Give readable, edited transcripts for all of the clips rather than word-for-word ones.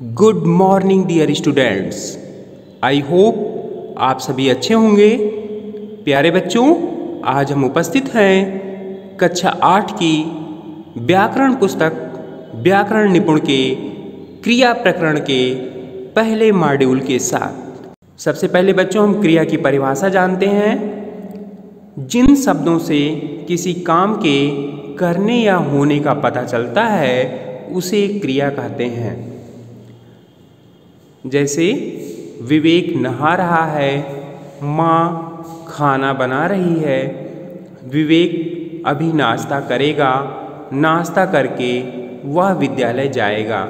Good morning dear students. I hope आप सभी अच्छे होंगे। प्यारे बच्चों, आज हम उपस्थित हैं कक्षा 8 की व्याकरण पुस्तक व्याकरण निपुण के क्रिया प्रकरण के पहले मॉड्यूल के साथ। सबसे पहले बच्चों हम क्रिया की परिभाषा जानते हैं। जिन शब्दों से किसी काम के करने या होने का पता चलता है उसे क्रिया कहते हैं। जैसे विवेक नहा रहा है, माँ खाना बना रही है। विवेक अभी नाश्ता करेगा, नाश्ता करके वह विद्यालय जाएगा।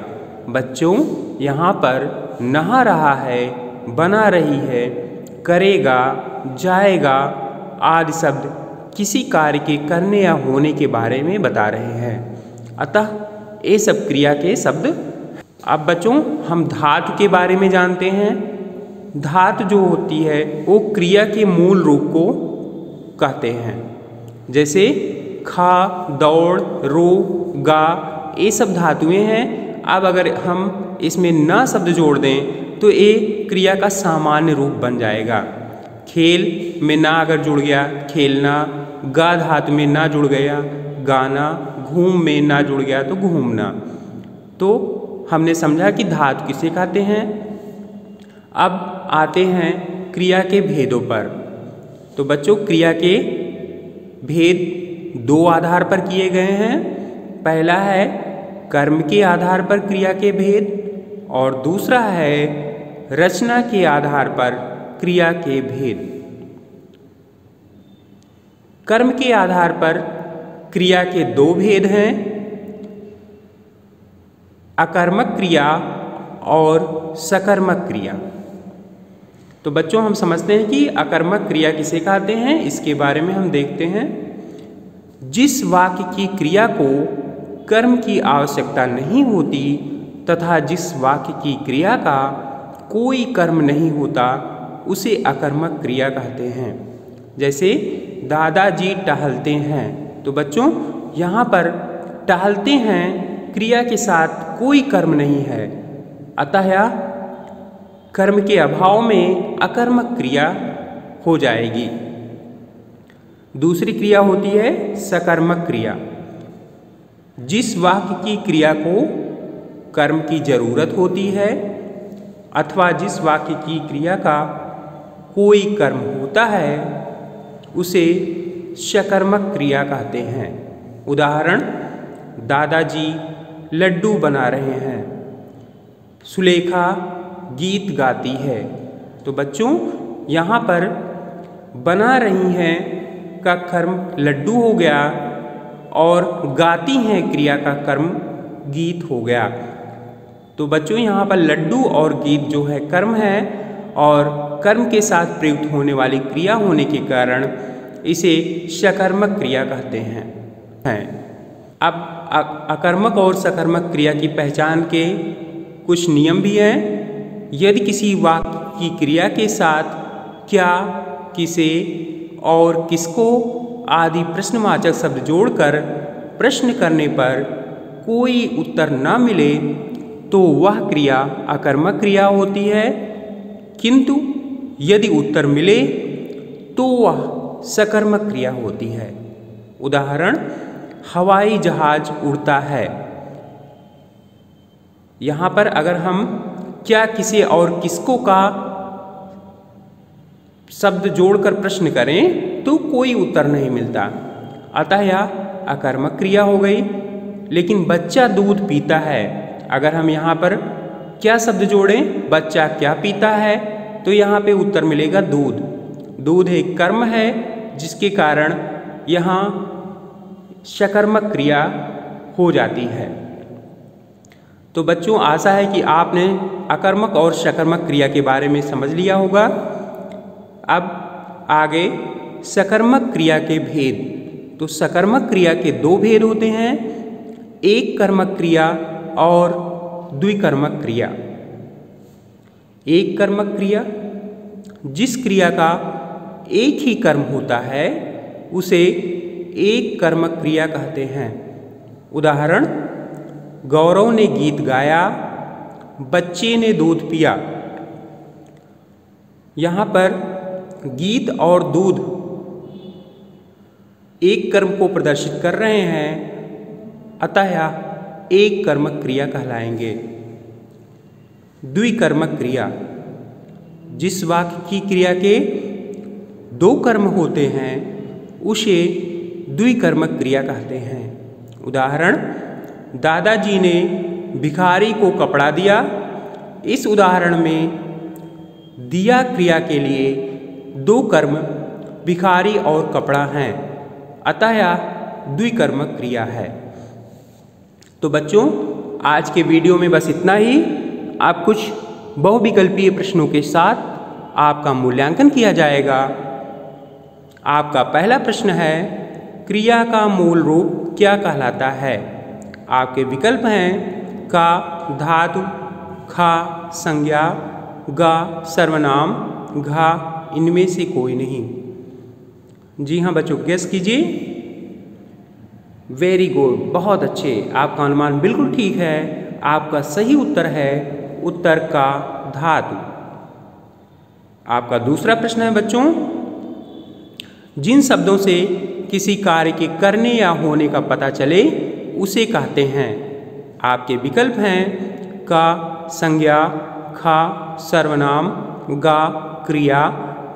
बच्चों, यहाँ पर नहा रहा है, बना रही है, करेगा, जाएगा आदि शब्द किसी कार्य के करने या होने के बारे में बता रहे हैं। अतः ये सब क्रिया के शब्द। अब बच्चों हम धातु के बारे में जानते हैं। धातु जो होती है वो क्रिया के मूल रूप को कहते हैं। जैसे खा, दौड़, रो, गा, ये सब धातुएं हैं। अब अगर हम इसमें न शब्द जोड़ दें तो ये क्रिया का सामान्य रूप बन जाएगा। खेल में ना अगर जुड़ गया खेलना, गा धातु में ना जुड़ गया गाना, घूम में ना जुड़ गया तो घूमना। तो हमने समझा कि धातु किसे कहते हैं। अब आते हैं क्रिया के भेदों पर। तो बच्चों क्रिया के भेद दो आधार पर किए गए हैं। पहला है कर्म के आधार पर क्रिया के भेद और दूसरा है रचना के आधार पर क्रिया के भेद। कर्म के आधार पर क्रिया के दो भेद हैं, अकर्मक क्रिया और सकर्मक क्रिया। तो बच्चों हम समझते हैं कि अकर्मक क्रिया किसे कहते हैं, इसके बारे में हम देखते हैं। जिस वाक्य की क्रिया को कर्म की आवश्यकता नहीं होती तथा जिस वाक्य की क्रिया का कोई कर्म नहीं होता उसे अकर्मक क्रिया कहते हैं। जैसे दादाजी टहलते हैं। तो बच्चों यहाँ पर टहलते हैं क्रिया के साथ कोई कर्म नहीं है, अतः यह कर्म के अभाव में अकर्मक क्रिया हो जाएगी। दूसरी क्रिया होती है सकर्मक क्रिया। जिस वाक्य की क्रिया को कर्म की जरूरत होती है अथवा जिस वाक्य की क्रिया का कोई कर्म होता है उसे सकर्मक क्रिया कहते हैं। उदाहरण, दादाजी लड्डू बना रहे हैं, सुलेखा गीत गाती है। तो बच्चों यहाँ पर बना रही हैं का कर्म लड्डू हो गया और गाती हैं क्रिया का कर्म गीत हो गया। तो बच्चों यहाँ पर लड्डू और गीत जो है कर्म है और कर्म के साथ प्रयुक्त होने वाली क्रिया होने के कारण इसे सकर्मक क्रिया कहते हैं। अब अकर्मक और सकर्मक क्रिया की पहचान के कुछ नियम भी हैं। यदि किसी वाक्य की क्रिया के साथ क्या, किसे और किसको आदि प्रश्नवाचक शब्द जोड़कर प्रश्न करने पर कोई उत्तर न मिले तो वह क्रिया अकर्मक क्रिया होती है, किंतु यदि उत्तर मिले तो वह सकर्मक क्रिया होती है। उदाहरण, हवाई जहाज उड़ता है। यहाँ पर अगर हम क्या, किसे और किसको का शब्द जोड़कर प्रश्न करें तो कोई उत्तर नहीं मिलता, अतः यह अकर्मक क्रिया हो गई। लेकिन बच्चा दूध पीता है, अगर हम यहाँ पर क्या शब्द जोड़ें, बच्चा क्या पीता है, तो यहाँ पे उत्तर मिलेगा दूध। दूध एक कर्म है जिसके कारण यहाँ सकर्मक क्रिया हो जाती है। तो बच्चों आशा है कि आपने अकर्मक और सकर्मक क्रिया के बारे में समझ लिया होगा। अब आगे सकर्मक क्रिया के भेद। तो सकर्मक क्रिया के दो भेद होते हैं, एक कर्मक क्रिया और द्विकर्मक क्रिया। एक कर्मक क्रिया, जिस क्रिया का एक ही कर्म होता है उसे एक कर्मक क्रिया कहते हैं। उदाहरण, गौरव ने गीत गाया, बच्चे ने दूध पिया। यहाँ पर गीत और दूध एक कर्म को प्रदर्शित कर रहे हैं, अतः यह एक कर्मक क्रिया कहलाएंगे। द्विकर्मक क्रिया, जिस वाक्य की क्रिया के दो कर्म होते हैं उसे द्विकर्मक क्रिया कहते हैं। उदाहरण, दादाजी ने भिखारी को कपड़ा दिया। इस उदाहरण में दिया क्रिया के लिए दो कर्म भिखारी और कपड़ा हैं, अतः यह द्विकर्मक क्रिया है। तो बच्चों, आज के वीडियो में बस इतना ही। आप कुछ बहुविकल्पीय प्रश्नों के साथ आपका मूल्यांकन किया जाएगा। आपका पहला प्रश्न है, क्रिया का मूल रूप क्या कहलाता है? आपके विकल्प हैं का धातु, खा संज्ञा, गा सर्वनाम, घा इनमें से कोई नहीं। जी हाँ बच्चों, गेस कीजिए। वेरी गुड, बहुत अच्छे, आपका अनुमान बिल्कुल ठीक है। आपका सही उत्तर है उत्तर का धातु। आपका दूसरा प्रश्न है बच्चों, जिन शब्दों से किसी कार्य के करने या होने का पता चले उसे कहते हैं। आपके विकल्प हैं का संज्ञा, खा सर्वनाम, गा क्रिया,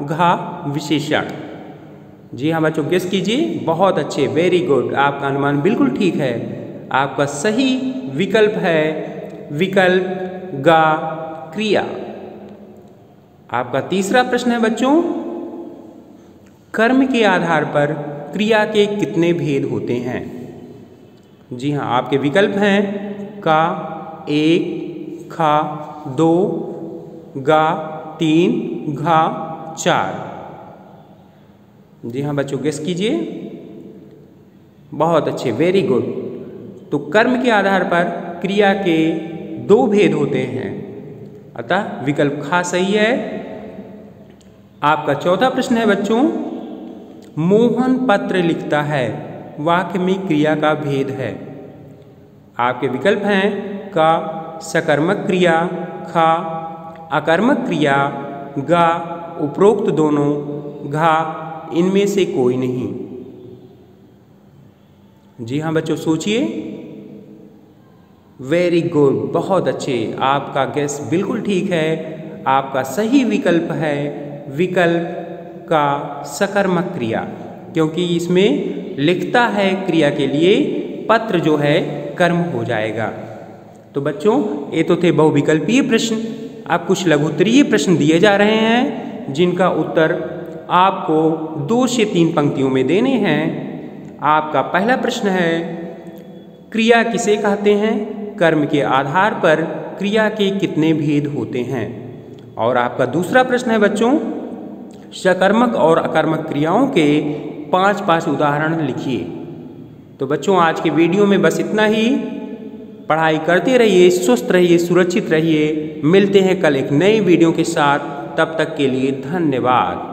घा विशेषण। जी हाँ बच्चों, गेस कीजिए। बहुत अच्छे, वेरी गुड, आपका अनुमान बिल्कुल ठीक है। आपका सही विकल्प है विकल्प गा क्रिया। आपका तीसरा प्रश्न है बच्चों, कर्म के आधार पर क्रिया के कितने भेद होते हैं? जी हाँ, आपके विकल्प हैं का एक, खा दो, गा तीन, घा चार। जी हाँ बच्चों, गेस कीजिए। बहुत अच्छे, वेरी गुड। तो कर्म के आधार पर क्रिया के दो भेद होते हैं, अतः विकल्प खा सही है। आपका चौथा प्रश्न है बच्चों, मोहन पत्र लिखता है, वाक्य में क्रिया का भेद है। आपके विकल्प हैं का सकर्मक क्रिया, खा अकर्मक क्रिया, गा उपरोक्त दोनों, घा इनमें से कोई नहीं। जी हाँ बच्चों, सोचिए। वेरी गुड, बहुत अच्छे, आपका गेस बिल्कुल ठीक है। आपका सही विकल्प है विकल्प का सकर्मक क्रिया, क्योंकि इसमें लिखता है क्रिया के लिए, पत्र जो है कर्म हो जाएगा। तो बच्चों, ये तो थे बहुविकल्पीय प्रश्न। अब कुछ लघुत्तरीय प्रश्न दिए जा रहे हैं जिनका उत्तर आपको 2 से 3 पंक्तियों में देने हैं। आपका पहला प्रश्न है, क्रिया किसे कहते हैं? कर्म के आधार पर क्रिया के कितने भेद होते हैं? और आपका दूसरा प्रश्न है बच्चों, सकर्मक और अकर्मक क्रियाओं के 5 उदाहरण लिखिए। तो बच्चों, आज के वीडियो में बस इतना ही। पढ़ाई करते रहिए, स्वस्थ रहिए, सुरक्षित रहिए। मिलते हैं कल एक नई वीडियो के साथ, तब तक के लिए धन्यवाद।